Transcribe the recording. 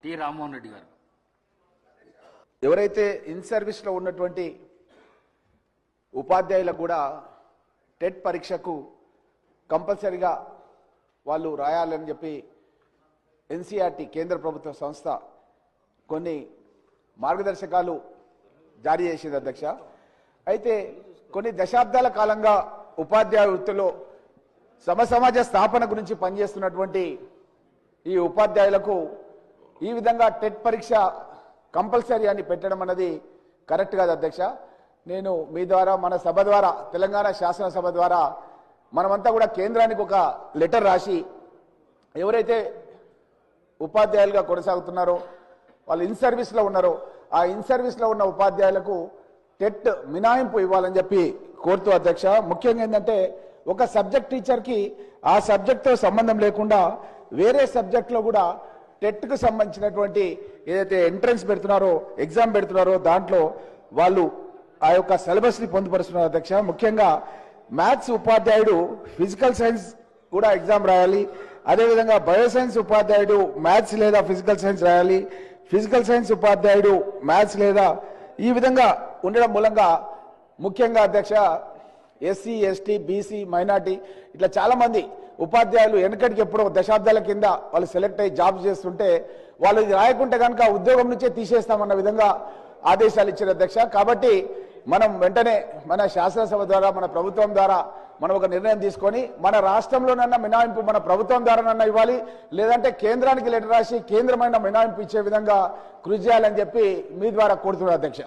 T Rammohan Reddy గారు. ఎవరైతే in సర్వీస్లో ఉన్నటువంటి ఉపాధ్యాయులకు కూడా టెట్ పరీక్షకు కంపల్సరిగా వాళ్ళు రాయాలని చెప్పి ఎన్సీఆర్టీ కేంద్ర ప్రభుత్వ సంస్థ కొన్ని మార్గదర్శకాలు జారీ చేసింది అధ్యక్ష. అయితే కొన్ని దశాబ్దాల కాలంగా ఉపాధ్యాయ వృత్తిలో సమసమాజ స్థాపన గురించి పనిచేస్తున్నటువంటి ఈ ఉపాధ్యాయులకు ఈ విధంగా టెట్ పరీక్ష కంపల్సరీ అని పెట్టడం అనేది కరెక్ట్ కాదు అధ్యక్ష. నేను మీ ద్వారా మన సభ ద్వారా తెలంగాణ శాసనసభ ద్వారా మనమంతా కూడా కేంద్రానికి ఒక లెటర్ రాసి ఎవరైతే ఉపాధ్యాయులుగా కొనసాగుతున్నారో వాళ్ళు ఇన్ సర్వీస్లో ఉన్నారో ఆ ఇన్ సర్వీస్లో ఉన్న ఉపాధ్యాయులకు టెట్ మినహాయింపు ఇవ్వాలని చెప్పి కోరుతూ అధ్యక్ష. ముఖ్యంగా ఏంటంటే ఒక సబ్జెక్ట్ టీచర్కి ఆ సబ్జెక్ట్తో సంబంధం లేకుండా వేరే సబ్జెక్ట్లో కూడా టెట్కు సంబంధించినటువంటి ఏదైతే ఎంట్రన్స్ పెడుతున్నారో ఎగ్జామ్ పెడుతున్నారో దాంట్లో వాళ్ళు ఆ యొక్క సిలబస్ని పొందుపరుస్తున్నారు అధ్యక్ష. ముఖ్యంగా మ్యాథ్స్ ఉపాధ్యాయుడు ఫిజికల్ సైన్స్ కూడా ఎగ్జామ్ రాయాలి. అదేవిధంగా బయోసైన్స్ ఉపాధ్యాయుడు మ్యాథ్స్ లేదా ఫిజికల్ సైన్స్ రాయాలి. ఫిజికల్ సైన్స్ ఉపాధ్యాయుడు మ్యాథ్స్ లేదా ఈ విధంగా ఉండడం మూలంగా ముఖ్యంగా అధ్యక్ష ఎస్సీ ఎస్టీ బీసీ మైనార్టీ ఇట్లా చాలామంది ఉపాధ్యాయులు వెనకటికి ఎప్పుడో దశాబ్దాల కింద వాళ్ళు సెలెక్ట్ అయ్యి జాబ్ చేస్తుంటే వాళ్ళు ఇది రాయకుంటే కనుక ఉద్యోగం నుంచే తీసేస్తామన్న విధంగా ఆదేశాలు ఇచ్చారు అధ్యక్ష. కాబట్టి మనం వెంటనే మన శాసనసభ ద్వారా మన ప్రభుత్వం ద్వారా మనం ఒక నిర్ణయం తీసుకొని మన రాష్ట్రంలోనన్నా మినహాయింపు మన ప్రభుత్వం ద్వారానన్నా ఇవ్వాలి, లేదంటే కేంద్రానికి లెటర్ రాసి కేంద్రమైన మినహాయింపు ఇచ్చే విధంగా కృషి చేయాలని చెప్పి మీ ద్వారా కోరుతున్నారు అధ్యక్ష.